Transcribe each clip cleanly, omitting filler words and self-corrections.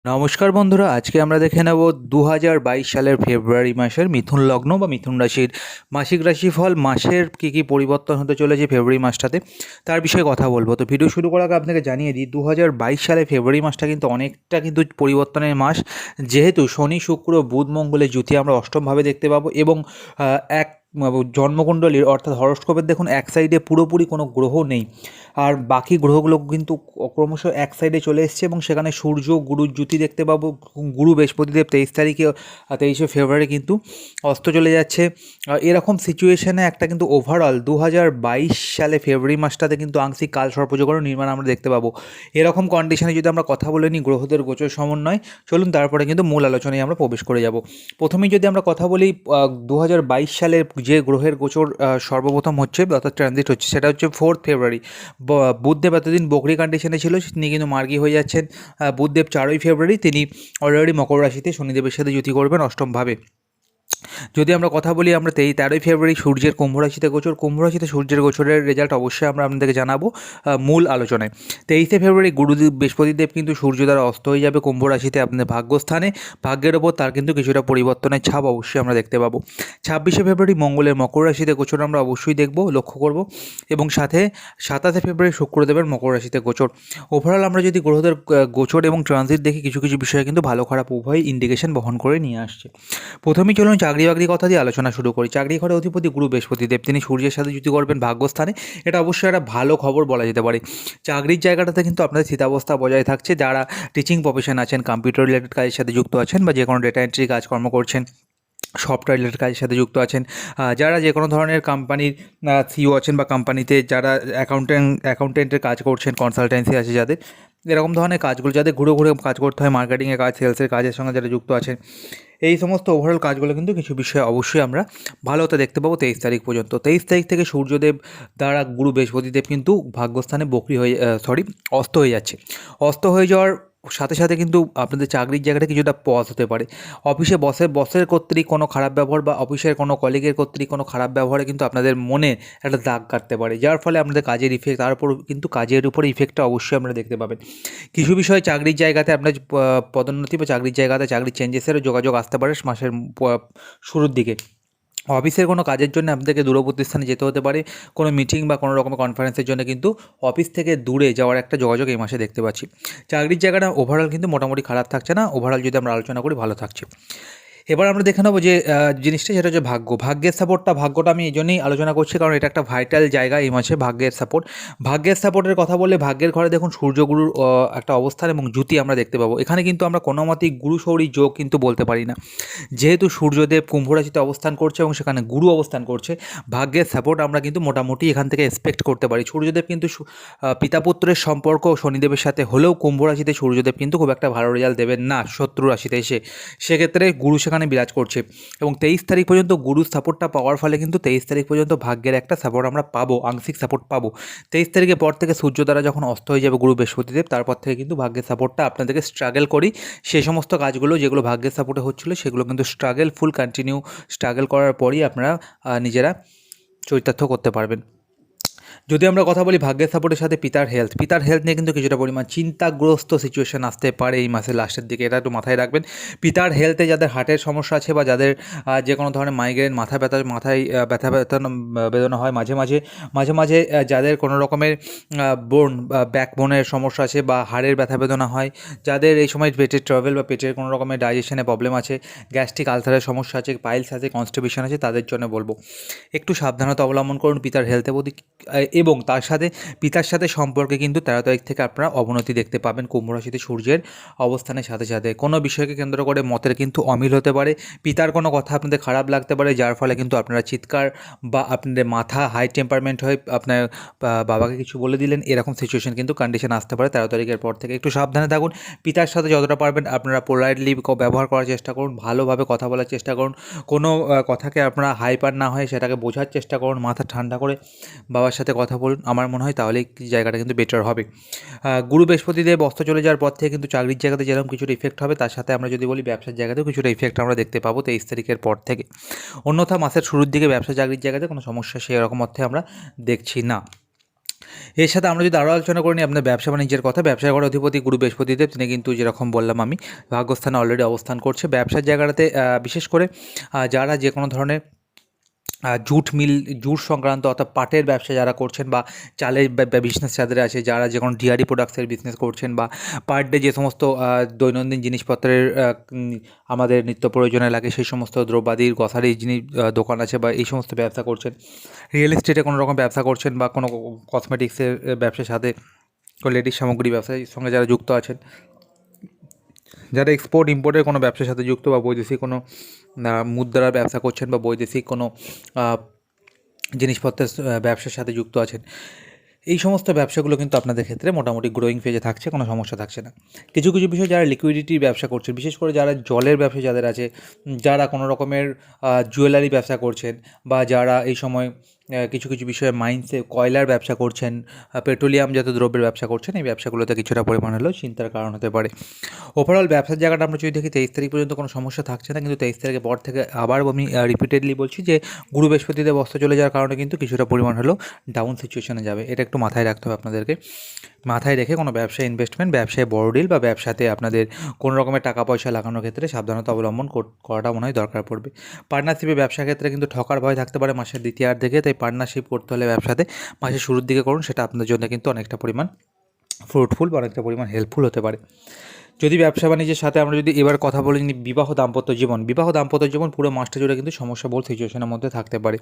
নমস্কার বন্ধুরা, আজকে আমরা দেখে নেব 2022 সালের ফেব্রুয়ারি মাসের মিথুন লগ্ন বা মিথুন রাশির মাসিক রাশিফল। মাসের কী পরিবর্তন হতে চলেছে ফেব্রুয়ারি মাসটাতে, তার বিষয়ে কথা বলবো। তো ভিডিও শুরু করার আগে আপনাকে জানিয়ে দিই, 2022 সালে ফেব্রুয়ারি মাসটা কিন্তু অনেকটা পরিবর্তনের মাস। যেহেতু শনি শুক্র বুধ মঙ্গলের জুতি আমরা অষ্টমভাবে দেখতে পাবো এবং এক জন্মকুণ্ডলীর অর্থাৎ হরস্কোপের দেখুন এক সাইডে পুরোপুরি কোনো গ্রহ নেই, আর বাকি গ্রহগুলো কিন্তু ক্রমশ এক সাইডে চলে এসছে এবং সেখানে সূর্য গুরুর জুতি দেখতে পাবো। গুরু বৃহস্পতিদেব 23 ফেব্রুয়ারি কিন্তু অস্ত চলে যাচ্ছে। এরকম সিচুয়েশনে একটা কিন্তু ওভারঅল 2022 সালে ফেব্রুয়ারি মাসটাতে কিন্তু আংশিক কাল সর্পযোগের নির্মাণ আমরা দেখতে পাবো। এরকম কন্ডিশনে যদি আমরা কথা বলে নিই গ্রহদের গোচর সমন্বয়, চলুন তারপরে কিন্তু মূল আলোচনায় আমরা প্রবেশ করে যাব। প্রথমেই যদি আমরা কথা বলি 2022 সালের যে গ্রহের গোচর সর্বপ্রথম হচ্ছে অর্থাৎ ট্রানজিট হচ্ছে, সেটা হচ্ছে 4 ফেব্রুয়ারি। বুধদেব এতদিন বকরি কন্ডিশনে ছিল, তিনি কিন্তু মার্গী হয়ে যাচ্ছেন। বুধদেব 4 ফেব্রুয়ারি তিনি অলরেডি মকর রাশিতে শনিদেবের সাথে যুতি করবেন অষ্টমভাবে। যদি আমরা কথা বলি, আমরা 13 ফেব্রুয়ারি সূর্যের কুম্ভ রাশিতে গোচর। কুম্ভ রাশিতে সূর্যের গোচরের রেজাল্ট অবশ্যই আমরা আপনাদেরকে জানাবো মূল আলোচনায়। 23 ফেব্রুয়ারি গুরুদেব বৃহস্পতিদেব কিন্তু সূর্য দ্বারা অস্ত হয়ে যাবে কুম্ভ রাশিতে আপনাদের ভাগ্যস্থানে। ভাগ্যের ওপর তার কিন্তু কিছুটা পরিবর্তনের ছাপ অবশ্যই আমরা দেখতে পাবো। 26 ফেব্রুয়ারি মঙ্গলের মকর রাশিতে গোচর আমরা অবশ্যই দেখব, লক্ষ্য করব, এবং সাথে 27 ফেব্রুয়ারি শুক্রদেবের মকর রাশিতে গোচর। ওভারঅল আমরা যদি গ্রহদের গোচর এবং ট্রানজিট দেখি, কিছু কিছু বিষয়ে কিন্তু ভালো খারাপ উভয় ইন্ডিকেশন বহন করে নিয়ে আসছে। প্রথমেই চলুন চাকরি বাকরি কথা দিয়ে আলোচনা শুরু করি। চাকরি ঘরে অধিপতি গুরু বৃহস্পতিদেব, তিনি সূর্যের সাথে যুতি করবেন ভাগ্যস্থানে। এটা অবশ্যই একটা ভালো খবর বলা যেতে পারে। চাকরির জায়গাটাতে কিন্তু আপনাদের স্থিতাবস্থা বজায় থাকছে। যারা টিচিং প্রফেশন আছেন, কম্পিউটার রিলেটেড কাজের সাথে যুক্ত আছেন, বা যে কোনো ডেটা এন্ট্রি কাজকর্ম করছেন, সফটওয়্যার রিলেটেড কাজের সাথে যুক্ত আছেন, যারা যে কোনো ধরনের কোম্পানির সিইও আছেন বা কোম্পানিতে যারা অ্যাকাউন্টেন্টের কাজ করছেন, কনসালটেন্সি আছে যাদের, এরকম ধরনের কাজগুলো যাদের ঘুরে ঘুরে কাজ করতে হয়, মার্কেটিংয়ের কাজ, সেলসের কাজের সঙ্গে যারা যুক্ত আছেন, এই সমস্ত ওভারঅল কাজগুলো কিন্তু কিছু বিষয়ে অবশ্যই আমরা ভালো হতে দেখতে পাবো 23 তারিখ পর্যন্ত। 23 তারিখ থেকে সূর্যদেব দ্বারা গুরু বৃহস্পতিদেব কিন্তু ভাগ্যস্থানে বকরি হয়ে অস্ত হয়ে যাচ্ছে। অস্ত হয়ে যাওয়ার সাথে সাথে কিন্তু আপনাদের চাকরির জায়গাটা কিছুটা পজ হতে পারে। অফিসে বসের কর্তৃক কোনো খারাপ ব্যবহার বা অফিসের কোনো কলিগের কর্তৃক কোনো খারাপ ব্যবহারে কিন্তু আপনাদের মনে একটা দাগ কাটতে পারে, যার ফলে আপনাদের কাজের ইফেক্ট, তার উপর কিন্তু কাজের উপরে ইফেক্টটা অবশ্যই আপনারা দেখতে পাবেন। কিছু বিষয়ে চাকরির জায়গাতে আপনার পদোন্নতি বা চাকরির জায়গাতে চাকরির চেঞ্জেসেরও যোগাযোগ আসতে পারে মাসের শুরুর দিকে। অফিসের কোনো কাজের জন্য আপনাদেরকে দূরবর্তী স্থানে যেতে হতে পারে, কোনো মিটিং বা কোনো রকমের কনফারেন্সের জন্য কিন্তু অফিস থেকে দূরে যাওয়ার একটা যোগাযোগ এই মাসে দেখতে পাচ্ছি। চাকরির জায়গাটা ওভারঅল কিন্তু মোটামুটি খারাপ থাকছে না, ওভারঅল যদি আমরা আলোচনা করি ভালো থাকছে। এবার আমরা দেখে নেবো যে জিনিসটা, সেটা হচ্ছে ভাগ্যের সাপোর্টটা। ভাগ্যটা আমি এই জন্যই আলোচনা করছি কারণ এটা একটা ভাইটাল জায়গা এই মাসে, ভাগ্যের সাপোর্টের কথা বললে ভাগ্যের ঘরে দেখুন সূর্যগুরুর একটা অবস্থান এবং জুতি আমরা দেখতে পাবো। এখানে কিন্তু আমরা কোনো মতেই গুরু সৌরী যোগ কিন্তু বলতে পারি না, যেহেতু সূর্যদেব কুম্ভ রাশিতে অবস্থান করছে এবং সেখানে গুরু অবস্থান করছে। ভাগ্যের সাপোর্ট আমরা কিন্তু মোটামুটি এখান থেকে এক্সপেক্ট করতে পারি। সূর্যদেব কিন্তু পিতাপুত্রের সম্পর্ক শনিদেবের সাথে হলেও কুম্ভ রাশিতে সূর্যদেব কিন্তু খুব একটা ভালো রেজাল্ট দেবেন না শত্রু রাশিতে এসে, সেক্ষেত্রে গুরু সেখানে বিরাজ করছে। এবং 23 তারিখ পর্যন্ত গুরুর সাপোর্টটা পাওয়ার ফলে কিন্তু 23 তারিখ পর্যন্ত ভাগ্যের একটা সাপোর্ট আমরা পাবো, আংশিক সাপোর্ট পাবো। 23 তারিখের পর থেকে সূর্য দ্বারা যখন অস্ত হয়ে যাবে গুরু বৃহস্পতিদেব, তারপর থেকে কিন্তু ভাগ্যের সাপোর্টটা আপনাদেরকে স্ট্রাগল করি সেই সমস্ত কাজগুলো যেগুলো ভাগ্যের সাপোর্টে হচ্ছিলো সেগুলো কিন্তু কন্টিনিউ স্ট্রাগল করার পরই আপনারা নিজেরা চরিতার্থ করতে পারবেন। যদি আমরা কথা বলি ভাগ্যের সাপোর্টের সাথে পিতার হেলথ নিয়ে কিন্তু কিছুটা পরিমাণ চিন্তাগ্রস্ত সিচুয়েশন আসতে পারে এই মাসের লাস্টের দিকে, এটা একটু মাথায় রাখবেন। পিতার হেলথে যাদের হার্টের সমস্যা আছে বা যাদের যে কোনো ধরনের মাইগ্রেন, মাথায় বেদনা হয় মাঝে মাঝে যাদের কোনো রকমের ব্যাক বোনের সমস্যা আছে বা হাড়ের ব্যথা বেদনা হয়, যাদের এই সময় পেটের ট্রাভেল বা পেটের কোনো রকমের ডাইজেশনের প্রবলেম আছে, গ্যাস্ট্রিক আলসারের সমস্যা আছে, পাইলস আছে, কনস্টিপেশন আছে, তাদের জন্য বলবো একটু সাবধানতা অবলম্বন করুন পিতার হেলথের প্রতি। এবং তার সাথে পিতার সাথে সম্পর্কে কিন্তু 13 তারিখ থেকে আপনারা অবনতি দেখতে পাবেন কুম্ভ রাশিতে সূর্যের অবস্থানের সাথে সাথে। কোনো বিষয়কে কেন্দ্র করে মতের কিন্তু অমিল হতে পারে, পিতার কোনো কথা আপনাদের খারাপ লাগতে পারে, যার ফলে কিন্তু আপনারা চিৎকার বা আপনাদের মাথা হাই টেম্পারমেন্ট হয়ে আপনার বাবাকে কিছু বলে দিলেন, এরকম সিচুয়েশন কিন্তু কন্ডিশন আসতে পারে 13 তারিখের পর থেকে। একটু সাবধানে থাকুন। পিতার সাথে যতটা পারবেন আপনারা পোলাইটলি ব্যবহার করার চেষ্টা করুন, ভালোভাবে কথা বলার চেষ্টা করুন, কোনো কথাকে আপনারা হাইপার না হয়ে সেটাকে বোঝার চেষ্টা করুন, মাথা ঠান্ডা করে বাবার সাথে কথা বলুন। আমার মনে হয় তাহলে জায়গাটা কিন্তু বেটার হবে। গুরু বৃহস্পতিদেব অস্ত চলে যাওয়ার পর থেকে কিন্তু চাকরির জায়গাতে যেরকম কিছুটা ইফেক্ট হবে, তার সাথে আমরা যদি বলি ব্যবসার জায়গাতেও কিছুটা ইফেক্ট আমরা দেখতে পাবো 23 তারিখের পর থেকে। অন্যথা মাসের শুরুর দিকে ব্যবসা চাকরির জায়গাতে কোনো সমস্যা সেরকম অর্থে আমরা দেখছি না। এর সাথে আমরা যদি আরও আলোচনা করে নিই আপনার ব্যবসা বাণিজ্যের কথা, ব্যবসার ঘরের অধিপতি গুরু বৃহস্পতিদেব, তিনি কিন্তু যেরকম বললাম আমি ভাগ্যস্থানে অলরেডি অবস্থান করছে। ব্যবসার জায়গাটাতে বিশেষ করে যারা যে কোনো ধরনের জুট মিল, জুট সংক্রান্ত অর্থাৎ পাটের ব্যবসা যারা করছেন, বা চালের বিজনেস যাদের আছে, যারা যে কোনো ডিয়ারি প্রোডাক্টসের বিজনেস করছেন, বা পার ডে যে সমস্ত দৈনন্দিন জিনিসপত্রের আমাদের নিত্য প্রয়োজনে লাগে সেই সমস্ত দ্রব্যাদির গ্রসারি জিনিস দোকান আছে, বা এই সমস্ত ব্যবসা করছেন, রিয়েল এস্টেটে কোনো রকম ব্যবসা করছেন, বা কোনো কসমেটিক্সের ব্যবসার সাথে লেডিস সামগ্রী ব্যবসার সঙ্গে যারা যুক্ত আছেন, যারা এক্সপোর্ট ইম্পোর্টের কোনো ব্যবসার সাথে যুক্ত, বা বৈদেশিক কোনো মুদ্রার ব্যবসা করছেন, বা বৈদেশিক কোনো জিনিসপত্রের ব্যবসার সাথে যুক্ত আছেন, এই সমস্ত ব্যবসাগুলো কিন্তু আপনাদের ক্ষেত্রে মোটামুটি গ্রোয়িং ফেজে থাকছে, কোনো সমস্যা থাকছে না। কিছু কিছু বিষয় যারা লিকুইডিটির ব্যবসা করছেন, বিশেষ করে যারা জলের ব্যবসা যাদের আছে, যারা কোনো রকমের জুয়েলারি ব্যবসা করছেন, বা যারা এই সময় কিছু কিছু বিষয়ে মাইন্সে কয়লার ব্যবসা করছেন, পেট্রোলিয়াম জাতীয় দ্রব্যের ব্যবসা করছেন, এই ব্যবসাগুলোতে কিছুটা পরিমাণ হলেও চিন্তার কারণ হতে পারে। ওভারঅল ব্যবসার জায়গাটা আমরা যদি দেখি 23 তারিখ পর্যন্ত কোনো সমস্যা থাকছে না, কিন্তু 23 তারিখের পর থেকে আবার আমি রিপিটেডলি বলছি যে গুরু বৃহস্পতিদেব অস্ত চলে যাওয়ার কারণে কিন্তু কিছুটা পরিমাণ হলেও ডাউন সিচুয়েশনে যাবে। এটা একটু মাথায় রাখতে হবে আপনাদেরকে। মাথায় রেখে কোনো ব্যবসায় ইনভেস্টমেন্ট, ব্যবসায় বড় ডিল বা ব্যবসাতে আপনাদের কোনো রকমের টাকা পয়সা লাগানোর ক্ষেত্রে সাবধানতা অবলম্বন করাটা মনে হয় দরকার পড়বে। পার্টনারশিপে ব্যবসার ক্ষেত্রে কিন্তু ঠকার ভয় থাকতে পারে মাসের দ্বিতীয়ার্ধে, তাই পার্টনারশিপ করতে হলে ব্যবসাতে মাসের শুরুর দিকে করুন, সেটা আপনাদের জন্য কিন্তু অনেকটা পরিমাণ ফ্রুটফুল বা অনেকটা পরিমাণ হেল্পফুল হতে পারে। যদি ব্যবসা বাণিজ্যের সাথে আমরা যদি এবার কথা বলে নিই বিবাহ দাম্পত্য জীবন পুরো মাসটা জুড়ে কিন্তু সমস্যাবহুল সিচুয়েশনের মধ্যে থাকতে পারে।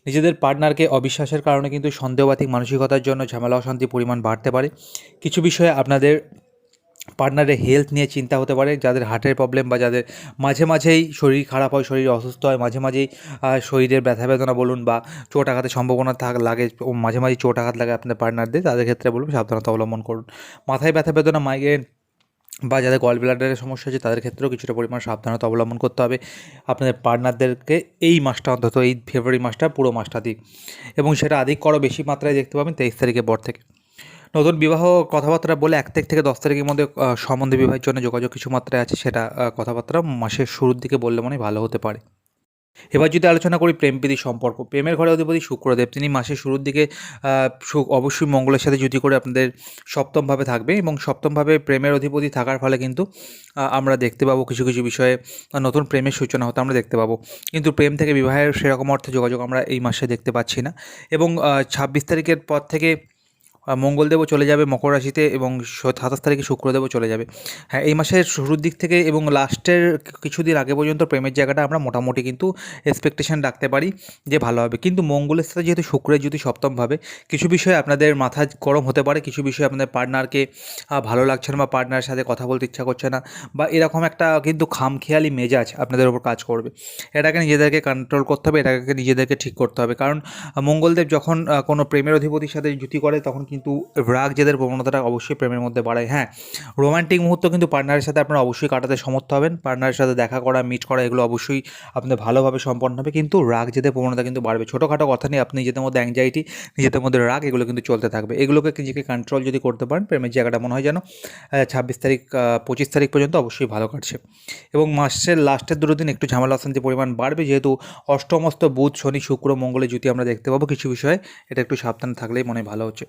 নিজেদের পার্টনারকে অবিশ্বাসের কারণে কিন্তু সন্দেহবাতিক মানসিকতার জন্য ঝামেলা অশান্তির পরিমাণ বাড়তে পারে। কিছু বিষয়ে আপনাদের পার্টনারের হেলথ নিয়ে চিন্তা হতে পারে, যাদের হার্টের প্রবলেম, বা যাদের মাঝে মাঝেই শরীর খারাপ হয়, শরীর অসুস্থ হয়, মাঝে মাঝেই শরীরের ব্যথা বেদনা বলুন, বা চোট আঘাতের সম্ভাবনা লাগে, মাঝে মাঝে চোট আঘাত লাগে আপনাদের পার্টনারদের, তাদের ক্ষেত্রে বলুন সাবধানতা অবলম্বন করুন। মাথায় ব্যথা বেদনা, মাইগ্রেন, বা যাদের গল ব্লাডারের সমস্যা আছে তাদের ক্ষেত্রেও কিছুটা পরিমাণ সাবধানতা অবলম্বন করতে হবে আপনাদের পার্টনারদেরকে এই মাসটা, অন্তত এই ফেব্রুয়ারি মাসটা পুরো মাসটা দিক, এবং সেটা বেশি মাত্রায় দেখতে পাবেন 23 তারিখের পর থেকে। নতুন বিবাহ কথাবার্তা বলে 1 তারিখ থেকে 10 তারিখের মধ্যে সম্বন্ধে বিবাহের জন্য যোগাযোগ কিছু মাত্রায় আছে, সেটা কথাবার্তা মাসের শুরুর দিকে বললে মনে হয় ভালো হতে পারে। এবার যদি আলোচনা করি প্রেম প্রীতি সম্পর্ক, প্রেমের ঘরে অধিপতি শুক্রদেব, তিনি মাসের শুরুর দিকে অবশ্যই মঙ্গলের সাথে জুটি করে আপনাদের সপ্তমভাবে থাকবে, এবং সপ্তমভাবে প্রেমের অধিপতি থাকার ফলে কিন্তু আমরা দেখতে পাবো কিছু কিছু বিষয়ে নতুন প্রেমের সূচনা হতে আমরা দেখতে পাবো, কিন্তু প্রেম থেকে বিবাহের সেরকম অর্থে যোগাযোগ আমরা এই মাসে দেখতে পাচ্ছি না। এবং 26 তারিখের পর থেকে মঙ্গলদেবও চলে যাবে মকর রাশিতে, এবং 27 তারিখে শুক্রদেবও চলে যাবে। হ্যাঁ, এই মাসের শুরুর দিক থেকে এবং লাস্টের কিছুদিন আগে পর্যন্ত প্রেমের জায়গাটা আমরা মোটামুটি কিন্তু এক্সপেকটেশন রাখতে পারি যে ভালো হবে, কিন্তু মঙ্গলের সাথে যেহেতু শুক্রের যদি সপ্তমভাবে, কিছু বিষয়ে আপনাদের মাথা গরম হতে পারে, কিছু বিষয়ে আপনাদের পার্টনারকে ভালো লাগছে না, বা পার্টনারের সাথে কথা বলতে ইচ্ছা করছে না, বা এরকম একটা কিন্তু খামখেয়ালি মেজাজ আপনাদের ওপর কাজ করবে। এটাকে নিজেদেরকে কন্ট্রোল করতে হবে, এটাকে নিজেদেরকে ঠিক করতে হবে, কারণ মঙ্গলদেব যখন কোনো প্রেমের অধিপতির সাথে জুতি করে তখন কিন্তু রাগ জেদের প্রবণতাটা অবশ্যই প্রেমের মধ্যে বাড়ায়। হ্যাঁ, রোমান্টিক মুহূর্ত কিন্তু পার্টনারের সাথে আপনারা অবশ্যই কাটাতে সমর্থ হবেন, পার্টনারের সাথে দেখা করা, মিট করা, এগুলো অবশ্যই আপনাদের ভালোভাবে সম্পন্ন হবে, কিন্তু রাগ জেদের প্রবণতা কিন্তু বাড়বে। ছোটোখাটো কথা নিয়ে আপনি নিজেদের মধ্যে অ্যাংজাইটি, নিজেদের মধ্যে রাগ, এগুলো কিন্তু চলতে থাকবে। এগুলোকে নিজেকে কন্ট্রোল যদি করতে পারেন, প্রেমের জায়গাটা মনে হয় যেন 26 তারিখ 25 তারিখ পর্যন্ত অবশ্যই ভালো কাটছে। এবং মাসের লাস্টের দুটো দিন একটু ঝামেলা অশান্তির পরিমাণ বাড়বে, যেহেতু অষ্টমস্ত বুধ শনি শুক্র মঙ্গলের জুতি আমরা দেখতে পাবো, কিছু বিষয়ে এটা একটু সাবধান থাকলেই মনে হয় ভালো হচ্ছে।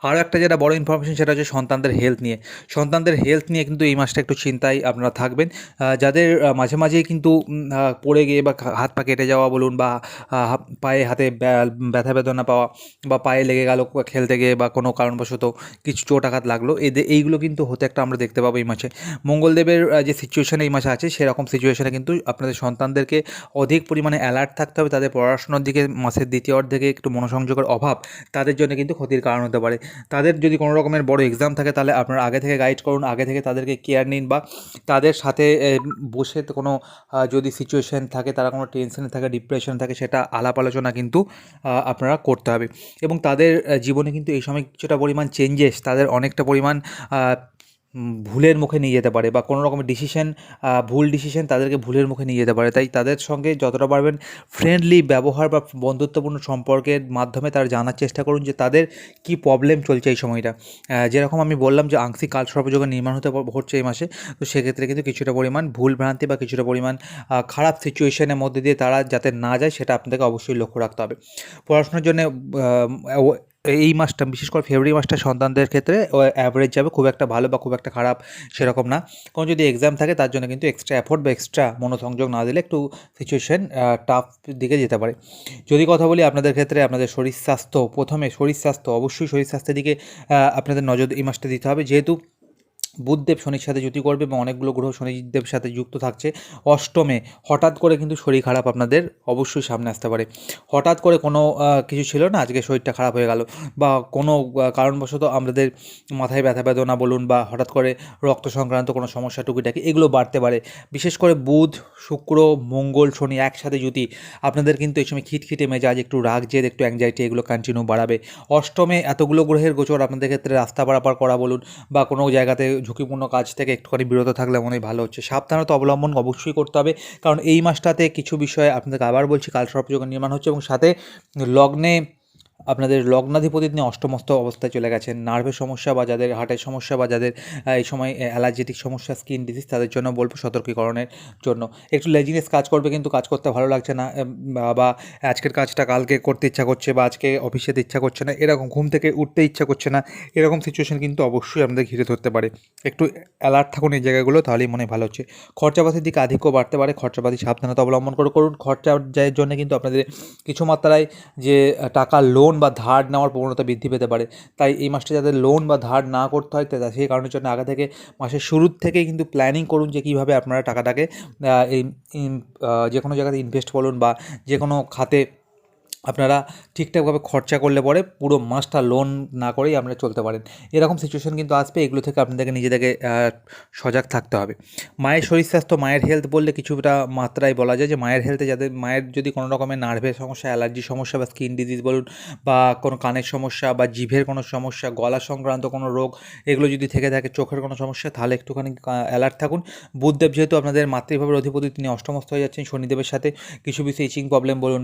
আরও একটা যেটা বড় ইনফরমেশন, সেটা হচ্ছে সন্তানদের হেলথ নিয়ে। সন্তানদের হেলথ নিয়ে কিন্তু এই মাসটা একটু চিন্তায় আপনারা থাকবেন, যাদের মাঝে মাঝেই কিন্তু পড়ে গিয়ে বা হাত পা কেটে যাওয়া বলুন, বা পায়ে হাতে ব্যথা বেদনা পাওয়া, বা পায়ে লেগে গেল খেলতে গিয়ে, বা কোনো কারণবশত কিছু চোট আঘাত লাগলো, এইগুলো কিন্তু হতে একটা আমরা দেখতে পাবো এই মাসে। মঙ্গলদেবের যে সিচুয়েশান এই মাসে আছে, সেরকম সিচুয়েশানে কিন্তু আপনাদের সন্তানদেরকে অধিক পরিমাণে অ্যালার্ট থাকতে হবে। তাদের পড়াশোনার দিকে মাসের দ্বিতীয় অর্ধে একটু মনোসংযোগের অভাব তাদের জন্য কিন্তু ক্ষতির কারণ হতে পারে। তাদের যদি কোনো রকমের বড় এক্সাম থাকে, তাহলে আপনারা আগে থেকে গাইড করুন, আগে থেকে তাদেরকে কেয়ার নিন, বা তাদের সাথে বসে কোনো যদি সিচুয়েশান থাকে, তারা কোনো টেনশনে থাকে, ডিপ্রেশনে থাকে, সেটা আলাপ আলোচনা কিন্তু আপনারা করতে হবে। এবং তাদের জীবনে কিন্তু এই সময় কিছুটা পরিমাণ চেঞ্জেস তাদের অনেকটা পরিমাণ ভুলের মুখে নিয়ে যেতে পারে, বা কোনো রকমের ভুল ডিসিশন তাদেরকে ভুলের মুখে নিয়ে যেতে পারে। তাই তাদের সঙ্গে যতটা পারবেন ফ্রেন্ডলি ব্যবহার বা বন্ধুত্বপূর্ণ সম্পর্কের মাধ্যমে তারা জানার চেষ্টা করুন যে তাদের কী প্রবলেম চলছে এই সময়টা। যেরকম আমি বললাম যে আংশিক কালসর্পযোগের নির্মাণ হচ্ছে এই মাসে, তো সেক্ষেত্রে কিন্তু কিছুটা পরিমাণ ভুল ভ্রান্তি বা কিছুটা পরিমাণ খারাপ সিচুয়েশনের মধ্যে দিয়ে তারা যাতে না যায়, সেটা আপনাদেরকে অবশ্যই লক্ষ্য রাখতে হবে। পড়াশোনার জন্য এই মাসটা বিশেষ করে ফেব্রুয়ারি মাসটা সন্তানদের ক্ষেত্রে অ্যাভারেজ যাবে, খুব একটা ভালো বা খুব একটা খারাপ সেরকম না। কোনো যদি এক্সাম থাকে তার জন্য কিন্তু এক্সট্রা এফোর্ট বা এক্সট্রা মনোসংযোগ না দিলে একটু সিচুয়েশন টাফ দিকে যেতে পারে। যদি কথা বলি আপনাদের ক্ষেত্রে আপনাদের শরীর স্বাস্থ্য, প্রথমে শরীর স্বাস্থ্য, অবশ্যই শরীর স্বাস্থ্যের দিকে আপনাদের নজর এই মাসটা দিতে হবে, যেহেতু বুধদেব শনির সাথে যুতি করবে এবং অনেকগুলো গ্রহ শনিদেব সাথে যুক্ত থাকছে। অষ্টমে হঠাৎ করে কিন্তু শরীর খারাপ আপনাদের অবশ্যই সামনে আসতে পারে। হঠাৎ করে কোনো কিছু ছিল না, আজকে শরীরটা খারাপ হয়ে গেল, বা কোনো কারণবশত আমাদের মাথায় ব্যথা বেদনা বলুন, বা হঠাৎ করে রক্ত সংক্রান্ত কোনো সমস্যা টুকিটাকি এগুলো বাড়তে পারে। বিশেষ করে বুধ, শুক্র, মঙ্গল, শনি একসাথে যুতি আপনাদের কিন্তু এই সময় খিটখিটে মেজাজ, একটু রাগ জেদ, একটু অ্যাংজাইটি এগুলো কন্টিনিউ বাড়াবে। অষ্টমে এতগুলো গ্রহের গোচর আপনাদের ক্ষেত্রে রাস্তা পারাপার করা বলুন, বা কোনো জায়গাতে ঝুঁকিপূর্ণ কাজ থেকে একটুখানি বিরত থাকলে মনে হয় ভালো হচ্ছে। সাবধানতা অবলম্বন অবশ্যই করতে হবে, কারণ এই মাসটাতে কিছু বিষয়ে আপনাদেরকে আবার বলছি কালসর্পযোগের নির্মাণ হচ্ছে, এবং সাথে লগ্নে আপনাদের লগ্নাধিপতি তিনি অষ্টমস্ত অবস্থায় চলে গেছেন। নার্ভের সমস্যা বা যাদের হার্টের সমস্যা বা যাদের এই সময় অ্যালার্জেটিক সমস্যা, স্কিন ডিজিজ, তাদের জন্য বলবো সতর্কীকরণের জন্য। একটু লেজিনেস কাজ করবে, কিন্তু কাজ করতে ভালো লাগছে না, বা আজকের কাজটা কালকে করতে ইচ্ছা করছে, বা আজকে অফিসে যেতে ইচ্ছা করছে না, এরকম ঘুম থেকে উঠতে ইচ্ছা করছে না, এরকম সিচুয়েশন কিন্তু অবশ্যই আপনাদের ঘিরে ধরতে পারে। একটু অ্যালার্ট থাকুন এই জায়গাগুলো, তাহলেই মনে হয় ভালো হচ্ছে। খরচাপাতির দিকে আধিক্য বাড়তে পারে, খরচাপাতি সাবধানতা অবলম্বন করুন। খরচার জন্য কিন্তু আপনাদের কিছু মাত্রায় যে টাকা লোন বা ধার নেওয়ার প্রবণতা বৃদ্ধি পেতে পারে। তাই এই মাসটা যাদের লোন বা ধার না করতে হয়, সেই কারণের জন্য আগে থেকে মাসের শুরুর থেকেই কিন্তু প্ল্যানিং করুন যে কীভাবে আপনারা টাকাটাকে এই যে কোনো জায়গাতে ইনভেস্ট বলুন, বা যে কোনো খাতে আপনারা ঠিকঠাকভাবে খরচা করলে পরে পুরো মাসটা লোন না করেই আপনারা চলতে পারেন। এরকম সিচুয়েশন কিন্তু আসবে, এগুলো থেকে আপনাদেরকে নিজেদেরকে সজাগ থাকতে হবে। মায়ের শরীর স্বাস্থ্য, মায়ের হেলথ বললে কিছুটা মাত্রায় বলা যায় যে মায়ের হেলথে যাদের মায়ের যদি কোনো রকমের নার্ভের সমস্যা, অ্যালার্জি সমস্যা বা স্কিন ডিজিজ বলুন, বা কোনো কানের সমস্যা বা জিভের কোনো সমস্যা, গলা সংক্রান্ত কোনো রোগ এগুলো যদি থেকে থাকে, চোখের কোনো সমস্যা, তাহলে একটুখানি অ্যালার্ট থাকুন। বুধদেব যেহেতু আপনাদের মাতৃভাবের অধিপতি, তিনি অষ্টমস্থ হয়ে যাচ্ছেন শনিদেবের সাথে, কিছু বিষয়ে ইচিং প্রবলেম বলুন,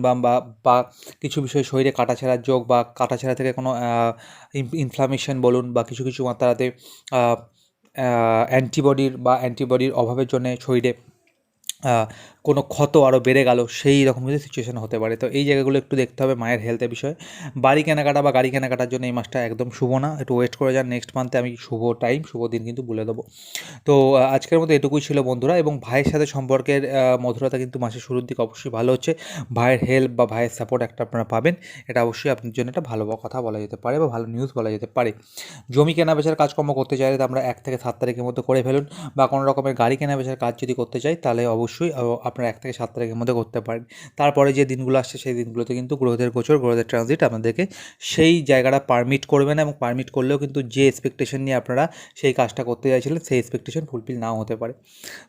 বা কিছু বিষয় শরীরে কাটাছেঁড়ার যোগ, বা কাটাছেঁড়া থেকে কোনো ইনফ্লামেশন বলুন, বা কিছু কিছু মাত্রাতে অ্যান্টিবডির অভাবের জন্যে শরীরে কোনো ক্ষত আরও বেড়ে গেল, সেই রকম কিছু সিচুয়েশান হতে পারে। তো এই জায়গাগুলো একটু দেখতে হবে মায়ের হেলথের বিষয়ে। বাড়ি কেনাকাটা বা গাড়ি কেনাকাটার জন্য এই মাসটা একদম শুভ না, একটু ওয়েট করে যান, নেক্সট মান্থে আমি শুভ টাইম, শুভ দিন কিন্তু বলে দেবো। তো আজকের মতো এটুকুই ছিল বন্ধুরা, এবং ভাইয়ের সাথে সম্পর্কের মধুরতা কিন্তু মাসের শুরুর দিকে অবশ্যই ভালো হচ্ছে। ভাইয়ের হেল্প বা ভাইয়ের সাপোর্ট একটা আপনারা পাবেন, এটা অবশ্যই আপনার জন্য একটা ভালো কথা বলা যেতে পারে, বা ভালো নিউজ বলা যেতে পারে। জমি কেনা বেচার কাজকর্ম করতে চাইলে তো আমরা 1 থেকে 7 তারিখের মধ্যে করে ফেলুন, বা কোনো রকমের গাড়ি কেনা বেচার কাজ যদি করতে চাই, তাহলে অবশ্যই আপনারা 1 থেকে 7 তারিখের মধ্যে করতে পারেন। তারপরে যে দিনগুলো আসছে সেই দিনগুলোতে কিন্তু গ্রহদের গোচর, গ্রহদের ট্রানজিট আপনাদেরকে সেই জায়গাটা পারমিট করবে না, এবং পারমিট করলেও কিন্তু যে এক্সপেকটেশন নিয়ে আপনারা সেই কাজটা করতে চাইছিলেন, সেই এক্সপেকটেশন ফুলফিল নাও হতে পারে।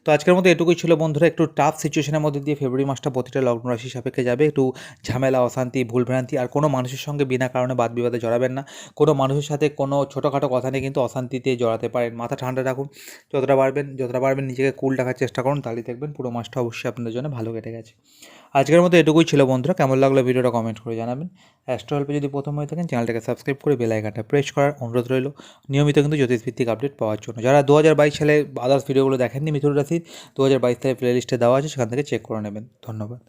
তো আজকের মতো এটুকুই ছিল বন্ধুরা, একটু টাফ সিচুয়েশনের মধ্যে দিয়ে ফেব্রুয়ারি মাসটা প্রতিটা লগ্ন রাশি সাপেক্ষে যাবে। একটু ঝামেলা, অশান্তি, ভুলভ্রান্তি, আর কোনো মানুষের সঙ্গে বিনা কারণে বাদ বিবাদে জড়াবেন না। কোনো মানুষের সাথে কোনো ছোটোখাটো কথা নিয়ে কিন্তু অশান্তিতে জড়াতে পারেন। মাথা ঠান্ডা রাখুন, যতটা পারবেন নিজেকে কুল রাখার চেষ্টা করুন, তাহলেই দেখবেন পুরো মাসটা অবশ্যই আপনাদের জন্য ভালো কেটে গেছে। আজকের মতো এটুকুই ছিল বন্ধুরা, কেমন লাগলো ভিডিওটা কমেন্ট করে জানাবেন। অ্যাস্ট্রো হেল্পে যদি প্রথম হয়ে থাকেন, চ্যানেলটাকে সাবস্ক্রাইব করে বেল আইকনটা প্রেস করার অনুরোধ রইল, নিয়মিত কিন্তু জ্যোতিষভিত্তিক আপডেট পাওয়ার জন্য। যারা 2022 সালে আদার্স ভিডিওগুলো দেখেননি মিথুন রাশির, 2022 সালে প্লেলিস্টে দেওয়া আছে, সেখান থেকে চেক করে নেবেন। ধন্যবাদ।